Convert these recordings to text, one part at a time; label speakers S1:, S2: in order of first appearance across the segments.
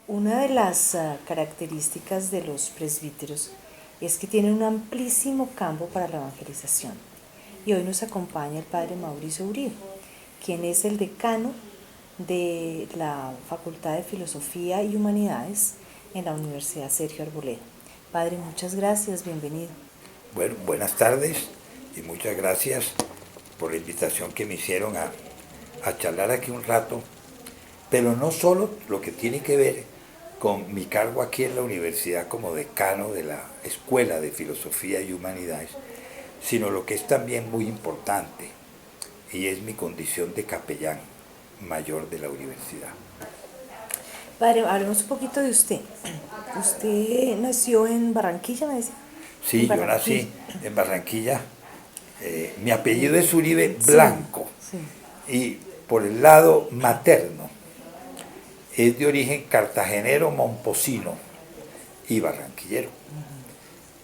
S1: Una de las características de los presbíteros es que tienen un amplísimo campo para la evangelización. Y hoy nos acompaña el padre Mauricio Uribe, quien es el decano de la Facultad de Filosofía y Humanidades en la Universidad Sergio Arboleda. Padre, muchas gracias, bienvenido.
S2: Bueno, buenas tardes y muchas gracias por la invitación que me hicieron a charlar aquí un rato, pero no solo lo que tiene que ver con mi cargo aquí en la universidad como decano de la Escuela de Filosofía y Humanidades, sino lo que es también muy importante, y es mi condición de capellán mayor de la universidad.
S1: Padre, hablemos un poquito de usted. Usted nació en Barranquilla, me decía. En
S2: Sí, yo
S1: Barranquilla.
S2: nací en Barranquilla. Mi apellido es Uribe
S1: Sí,
S2: Blanco
S1: sí.
S2: y por el lado materno es de origen cartagenero, momposino y barranquillero.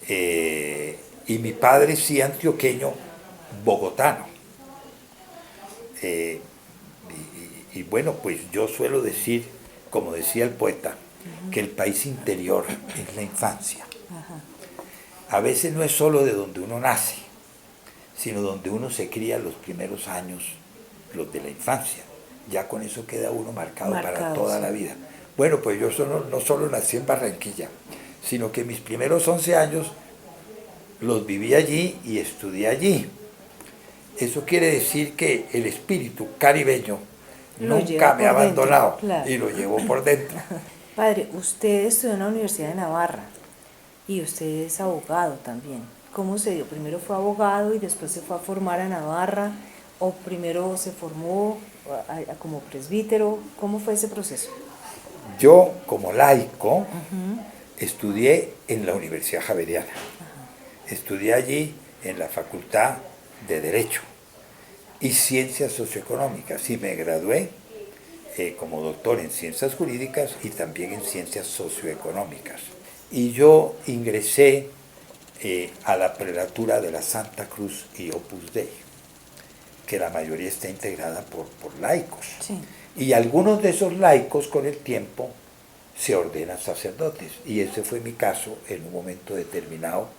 S2: Y mi padre sí antioqueño, bogotano. Eh, y bueno, pues yo suelo decir, como decía el poeta, que el país interior es la infancia. A veces no es solo de donde uno nace, sino donde uno se cría los primeros años, los de la infancia. Ya con eso queda uno marcado para
S1: Marcado,
S2: toda
S1: sí.
S2: la vida. Bueno, pues yo no solo nací en Barranquilla, sino que mis primeros 11 años los viví allí y estudié allí. Eso quiere decir que el espíritu caribeño
S1: Lo lleva
S2: nunca me ha
S1: por dentro,
S2: abandonado
S1: claro.
S2: y lo llevo por dentro.
S1: Padre, usted estudió en la Universidad de Navarra y usted es abogado también. ¿Cómo se dio? ¿Primero fue abogado y después se fue a formar a Navarra? ¿O primero se formó como presbítero? ¿Cómo fue ese proceso?
S2: Yo, como laico, estudié en la Universidad Javeriana. Estudié allí en la Facultad de Derecho y Ciencias Socioeconómicas y me gradué como doctor en Ciencias Jurídicas y también en Ciencias Socioeconómicas. Y yo ingresé a la prelatura de la Santa Cruz y Opus Dei, que la mayoría está integrada por laicos.
S1: Sí.
S2: Y algunos de esos laicos con el tiempo se ordenan sacerdotes. Y ese fue mi caso en un momento determinado,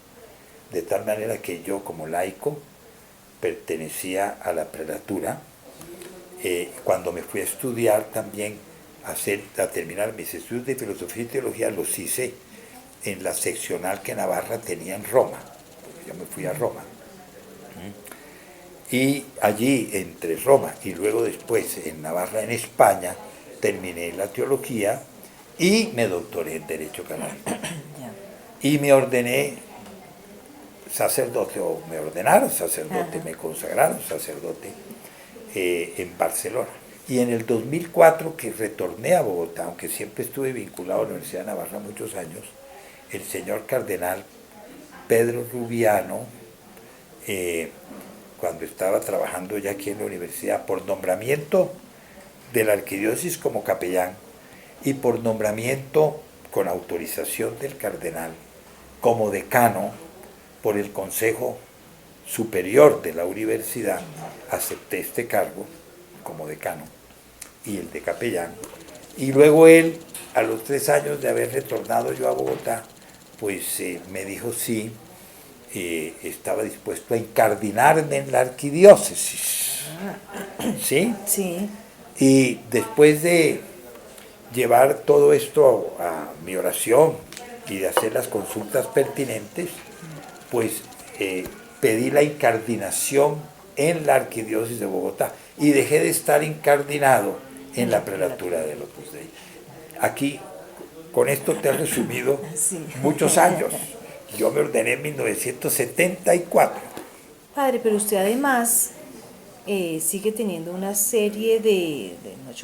S2: de tal manera que yo como laico pertenecía a la prelatura. Cuando me fui a estudiar también, a terminar mis estudios de filosofía y teología, los hice en la seccional que Navarra tenía en Roma. Yo me fui a Roma. Y allí, entre Roma y luego después en Navarra, en España, terminé la teología y me doctoré en Derecho Canónico.
S1: Ya.
S2: Y me ordené sacerdote, o me ordenaron sacerdote,
S1: Ajá.
S2: me consagraron sacerdote en Barcelona. Y en el 2004, que retorné a Bogotá, aunque siempre estuve vinculado a la Universidad de Navarra muchos años, el señor cardenal Pedro Rubiano, cuando estaba trabajando ya aquí en la universidad, por nombramiento de la arquidiócesis como capellán y por nombramiento con autorización del cardenal como decano por el Consejo Superior de la Universidad, acepté este cargo como decano y el de capellán. Y luego él, a los 3 años de haber retornado yo a Bogotá, pues me dijo sí, estaba dispuesto a incardinarme en la arquidiócesis. ¿Sí?
S1: Sí.
S2: Y después de llevar todo esto a mi oración y de hacer las consultas pertinentes, pues pedí la incardinación en la arquidiócesis de Bogotá y dejé de estar incardinado en la prelatura del Opus Dei. Aquí, con esto te he resumido
S1: Sí.
S2: muchos años. Yo me ordené en 1974.
S1: Padre, pero usted además sigue teniendo una serie de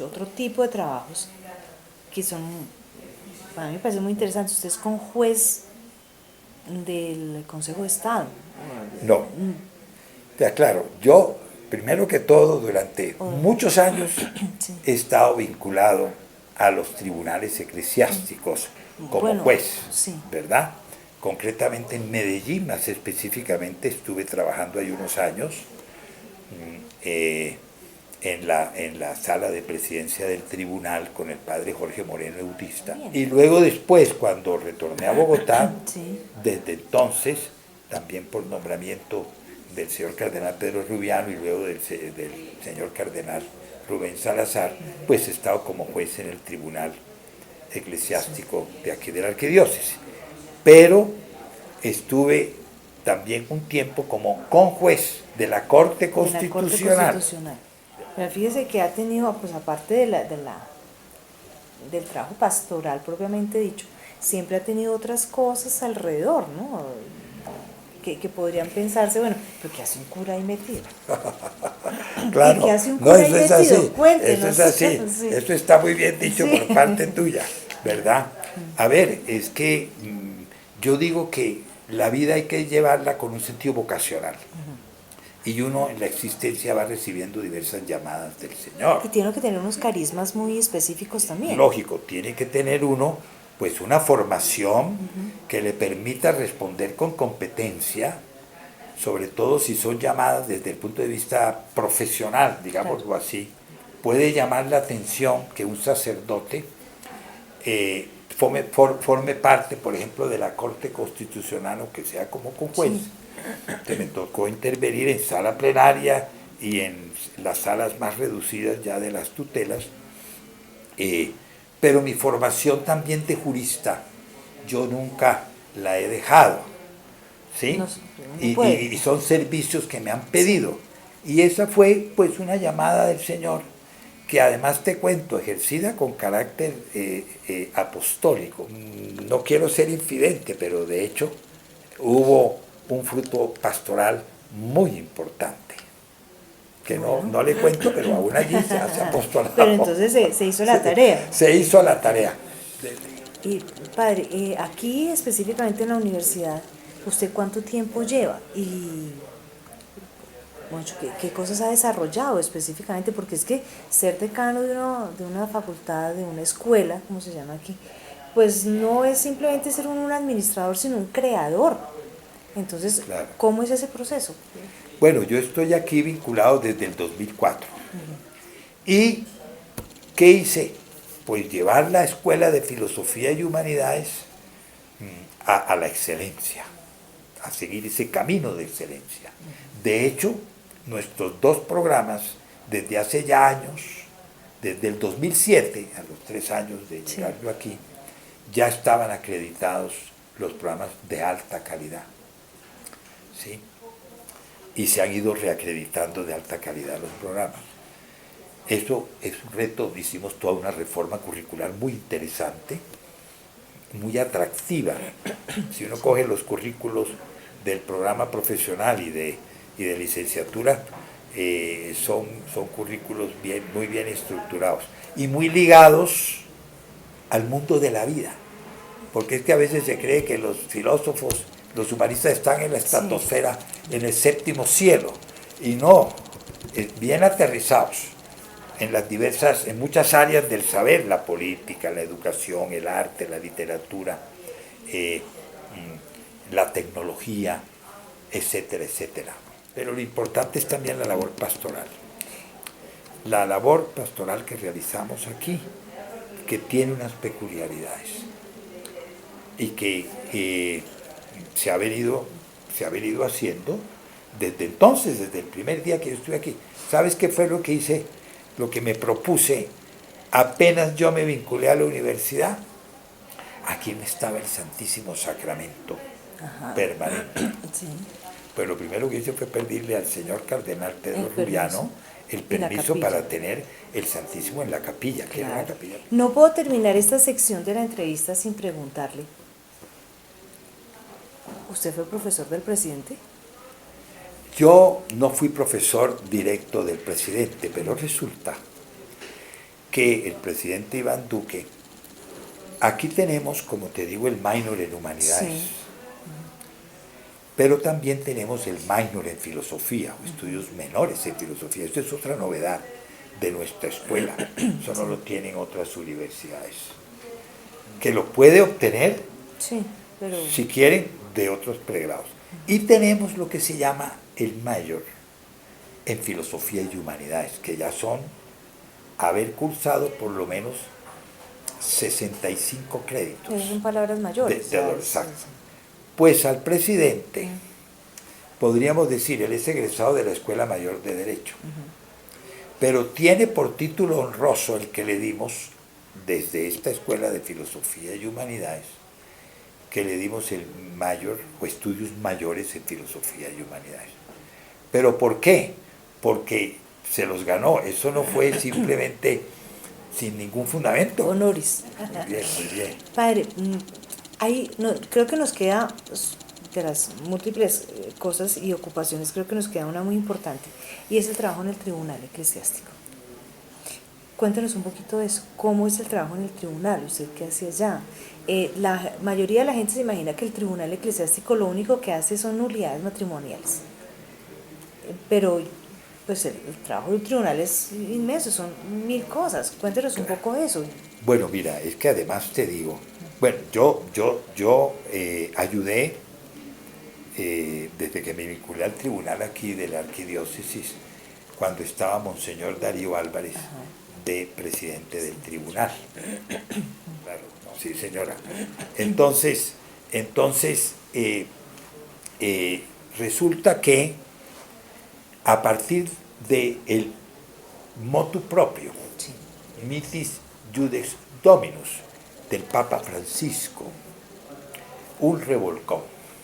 S1: otro tipo de trabajos que son, para mí me parece muy interesante. Usted es con juez del Consejo de Estado.
S2: No, te aclaro, yo, primero que todo, durante
S1: O-
S2: muchos años
S1: sí.
S2: he estado vinculado a los tribunales eclesiásticos como
S1: Bueno,
S2: juez,
S1: sí.
S2: ¿verdad? Concretamente en Medellín, más específicamente, estuve trabajando ahí unos años, en la sala de presidencia del tribunal con el padre Jorge Moreno Eutista. Y luego después, cuando retorné a Bogotá,
S1: Sí.
S2: desde entonces, también por nombramiento del señor cardenal Pedro Rubiano y luego del señor cardenal Rubén Salazar, pues he estado como juez en el tribunal eclesiástico de aquí de la arquidiócesis. Pero estuve también un tiempo como conjuez de la Corte Constitucional.
S1: Pero fíjese que ha tenido, pues aparte del trabajo pastoral propiamente dicho, siempre ha tenido otras cosas alrededor, ¿no? Que podrían pensarse, bueno, ¿pero qué hace un cura ahí metido?
S2: Claro,
S1: ¿Qué hace un cura ahí
S2: eso es
S1: metido?
S2: así,
S1: Cuéntenos.
S2: eso es así,
S1: Sí.
S2: eso está muy bien dicho
S1: Sí.
S2: por parte tuya, ¿verdad? A ver, es que yo digo que la vida hay que llevarla con un sentido vocacional. Y uno en la existencia va recibiendo diversas llamadas del Señor.
S1: Y tiene que tener unos carismas muy específicos también.
S2: Lógico, tiene que tener uno pues una formación que le permita responder con competencia, sobre todo si son llamadas desde el punto de vista profesional, digámoslo así. Puede llamar la atención que un sacerdote forme parte, por ejemplo, de la Corte Constitucional o que sea como conjuez. Sí. Entonces me tocó intervenir en sala plenaria y en las salas más reducidas ya de las tutelas, pero mi formación también de jurista yo nunca la he dejado, ¿sí? Y son servicios que me han pedido. Y esa fue pues una llamada del Señor que además te cuento, ejercida con carácter apostólico. No quiero ser infidente, pero de hecho hubo un fruto pastoral muy importante, que no le cuento, pero aún allí se hace apostolado.
S1: Pero entonces se hizo la tarea.
S2: Se hizo la tarea.
S1: Y padre, aquí específicamente en la universidad, ¿usted cuánto tiempo lleva? Y bueno, ¿qué cosas ha desarrollado específicamente? Porque es que ser decano de una facultad, de una escuela, como se llama aquí, pues no es simplemente ser un administrador, sino un creador. Entonces, claro. ¿Cómo es ese proceso?
S2: Bueno, yo estoy aquí vinculado desde el 2004. ¿Y qué hice? Pues llevar la Escuela de Filosofía y Humanidades a la excelencia, a seguir ese camino de excelencia. De hecho, nuestros dos programas, desde hace ya años, desde el 2007, a los 3 años de llegar yo aquí, ya estaban acreditados los programas de alta calidad. ¿Sí? Y se han ido reacreditando de alta calidad los programas. Eso es un reto, hicimos toda una reforma curricular muy interesante, muy atractiva. Si uno coge los currículos del programa profesional y de licenciatura, son currículos muy bien estructurados y muy ligados al mundo de la vida. Porque es que a veces se cree que los filósofos, los humanistas están en la estratosfera, en el séptimo cielo, y no, bien aterrizados en muchas áreas del saber, la política, la educación, el arte, la literatura, la tecnología, etcétera, etcétera. Pero lo importante es también la labor pastoral. La labor pastoral que realizamos aquí, que tiene unas peculiaridades y que se ha venido haciendo desde entonces, desde el primer día que yo estuve aquí. ¿Sabes qué fue lo que hice? Lo que me propuse apenas yo me vinculé a la universidad. Aquí no estaba el Santísimo Sacramento permanente. Sí. Pero lo primero que hice fue pedirle al señor cardenal Pedro Rubiano el permiso para tener el Santísimo en la capilla, que era una capilla.
S1: No puedo terminar esta sección de la entrevista sin preguntarle, ¿usted fue profesor del presidente?
S2: Yo no fui profesor directo del presidente, pero resulta que el presidente Iván Duque, aquí tenemos, como te digo, el minor en humanidades, pero también tenemos el minor en filosofía, o estudios menores en filosofía. Esto es otra novedad de nuestra escuela, eso no lo tienen otras universidades, que lo puede obtener, si quieren, de otros pregrados. Y tenemos lo que se llama el mayor, en filosofía y humanidades, que ya son haber cursado por lo menos 65 créditos
S1: Esas son palabras mayores.
S2: de adolescente. Pues al presidente, podríamos decir, él es egresado de la Escuela Mayor de Derecho, pero tiene por título honroso el que le dimos desde esta Escuela de Filosofía y Humanidades, que le dimos el mayor o estudios mayores en Filosofía y Humanidades. ¿Pero por qué? Porque se los ganó, eso no fue simplemente sin ningún fundamento.
S1: Honoris.
S2: Muy bien, muy bien.
S1: Padre, creo que nos queda, de las múltiples cosas y ocupaciones, creo que nos queda una muy importante, y es el trabajo en el tribunal eclesiástico. Cuéntenos un poquito de eso. ¿Cómo es el trabajo en el tribunal? ¿Usted qué hace allá? La mayoría de la gente se imagina que el tribunal eclesiástico lo único que hace son nulidades matrimoniales. Pero pues el trabajo del tribunal es inmenso, son 1000 cosas. Cuéntenos un poco de eso.
S2: Bueno, mira, es que además te digo, bueno, yo ayudé desde que me vinculé al tribunal aquí de la arquidiócesis, cuando estaba Monseñor Darío Álvarez de presidente del tribunal. Claro, no, sí señora. Entonces resulta que a partir del motu propio,
S1: Sí.
S2: Mitis Judex Dominus, del Papa Francisco, un revolcón.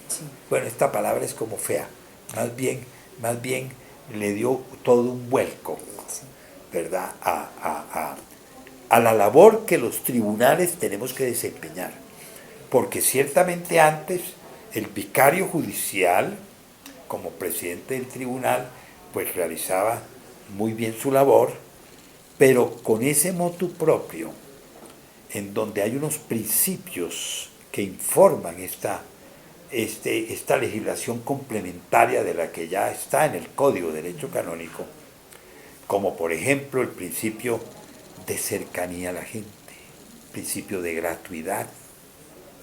S1: Sí.
S2: Bueno, esta palabra es como fea, más bien le dio todo un vuelco,
S1: Sí.
S2: ¿verdad?, a la labor que los tribunales tenemos que desempeñar. Porque ciertamente antes el vicario judicial, como presidente del tribunal, pues realizaba muy bien su labor, pero con ese motu propio, en donde hay unos principios que informan esta legislación complementaria de la que ya está en el Código de Derecho Canónico, como por ejemplo el principio de cercanía a la gente, principio de gratuidad,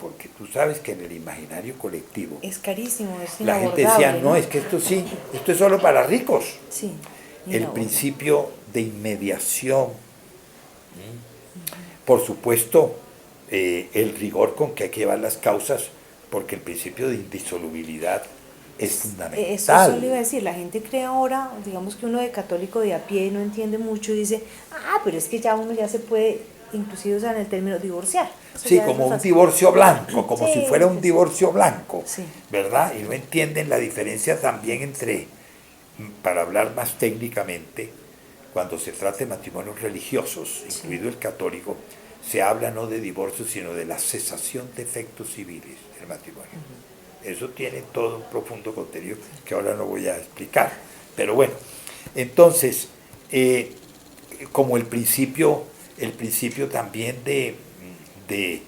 S2: porque tú sabes que en el imaginario colectivo
S1: Es carísimo, es
S2: la gente
S1: inabordable,
S2: decía, no, es que esto sí, esto es solo para ricos.
S1: Sí,
S2: El
S1: inabordable.
S2: principio de inmediación, por supuesto, el rigor con que hay que llevar las causas, porque el principio de indisolubilidad es fundamental.
S1: Eso le iba a decir, la gente cree ahora, digamos que uno de católico de a pie no entiende mucho y dice, pero es que ya uno ya se puede, inclusive usan el término divorciar. Eso
S2: Sí,
S1: ya es
S2: como
S1: muy
S2: un
S1: fácil.
S2: divorcio blanco, como
S1: Sí,
S2: si fuera un
S1: sí.
S2: divorcio blanco,
S1: Sí.
S2: ¿verdad? Y no entienden la diferencia también entre, para hablar más técnicamente, cuando se trata de matrimonios religiosos,
S1: Sí.
S2: incluido el católico, se habla no de divorcio, sino de la cesación de efectos civiles del matrimonio. Eso tiene todo un profundo contenido que ahora no voy a explicar. Pero bueno, entonces, como el principio también y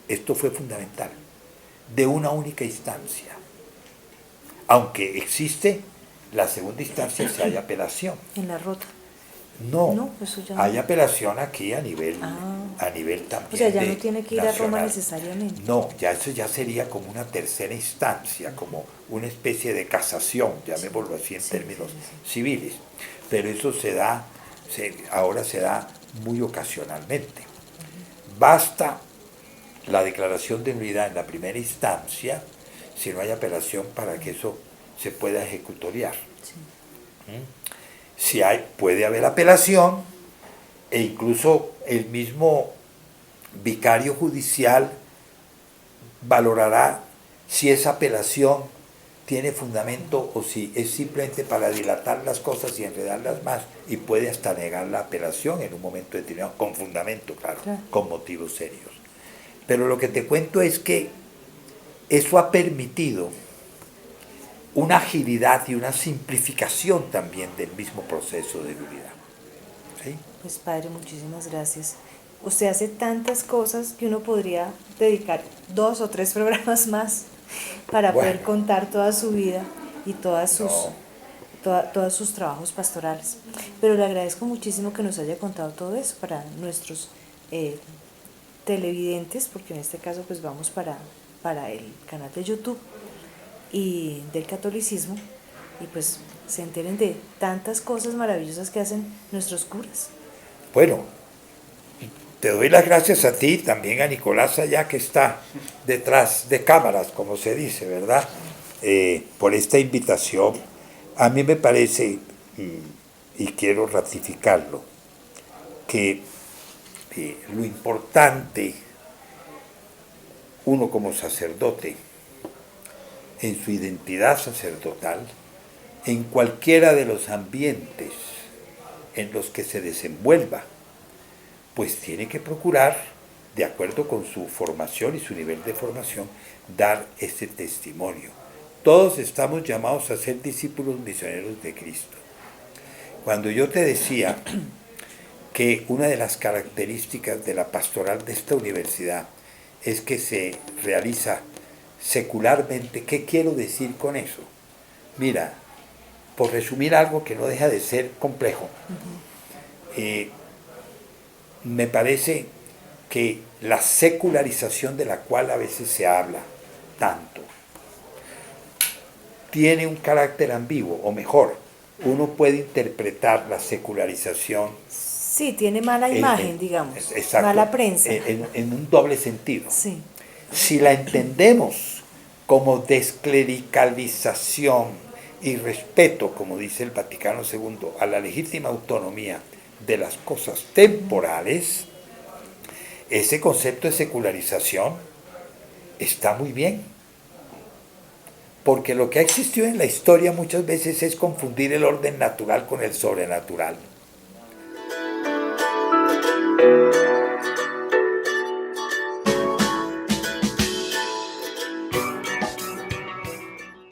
S2: esto fue fundamental, de una única instancia. Aunque existe la segunda instancia si hay apelación.
S1: En la rota.
S2: No,
S1: No, eso ya no.
S2: hay apelación aquí a nivel también.
S1: O sea, ya no tiene que ir a Roma
S2: nacional.
S1: necesariamente.
S2: No, ya eso ya sería como una tercera instancia, como una especie de casación, llamémoslo así en términos civiles. Pero eso ahora se da muy ocasionalmente. Basta la declaración de nulidad en la primera instancia, si no hay apelación, para que eso se pueda ejecutoriar. Si puede haber apelación, e incluso el mismo vicario judicial valorará si esa apelación tiene fundamento o si es simplemente para dilatar las cosas y enredarlas más, y puede hasta negar la apelación en un momento determinado, con fundamento, claro, con motivos serios. Pero lo que te cuento es que eso ha permitido una agilidad y una simplificación también del mismo proceso de nulidad. ¿Sí?
S1: Pues padre, muchísimas gracias. Usted hace tantas cosas que uno podría dedicar 2 o 3 programas más para poder contar toda su vida y todos sus trabajos pastorales. Pero le agradezco muchísimo que nos haya contado todo eso para nuestros televidentes, porque en este caso pues vamos para el canal de YouTube y del catolicismo, y pues se enteren de tantas cosas maravillosas que hacen nuestros curas.
S2: Bueno, te doy las gracias a ti, también a Nicolás allá que está detrás de cámaras, como se dice, ¿verdad? Por esta invitación. A mí me parece, y quiero ratificarlo, que lo importante, uno como sacerdote, en su identidad sacerdotal, en cualquiera de los ambientes en los que se desenvuelva, pues tiene que procurar, de acuerdo con su formación y su nivel de formación, dar ese testimonio. Todos estamos llamados a ser discípulos misioneros de Cristo. Cuando yo te decía que una de las características de la pastoral de esta universidad es que se realiza secularmente, ¿qué quiero decir con eso? Mira, por resumir algo que no deja de ser complejo, me parece que la secularización de la cual a veces se habla tanto, tiene un carácter ambiguo, o mejor, uno puede interpretar la secularización
S1: Sí, tiene mala imagen, digamos,
S2: exacto,
S1: mala prensa.
S2: en un doble sentido.
S1: Sí.
S2: Si la entendemos como desclericalización y respeto, como dice el Vaticano II, a la legítima autonomía de las cosas temporales, ese concepto de secularización está muy bien. Porque lo que ha existido en la historia muchas veces es confundir el orden natural con el sobrenatural.